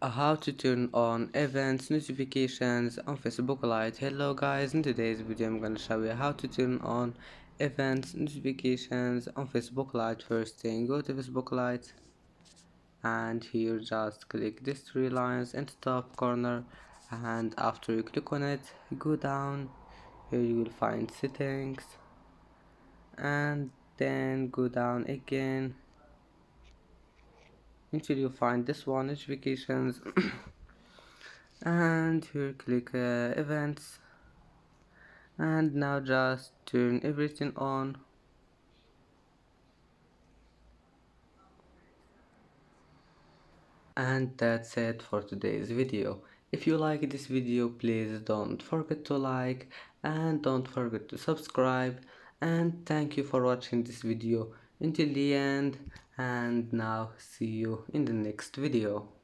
How to turn on events notifications on Facebook Lite. Hello guys, in today's video I'm gonna show you how to turn on events notifications on Facebook Lite. First thing, go to Facebook Lite and here just click these three lines in the top corner, and after you click on it, go down. Here you will find settings and then go down again until you find this one, notifications. And here click events, and now just turn everything on. And that's it for today's video. If you like this video, please don't forget to like and don't forget to subscribe, and thank you for watching this video until the end, and now see you in the next video.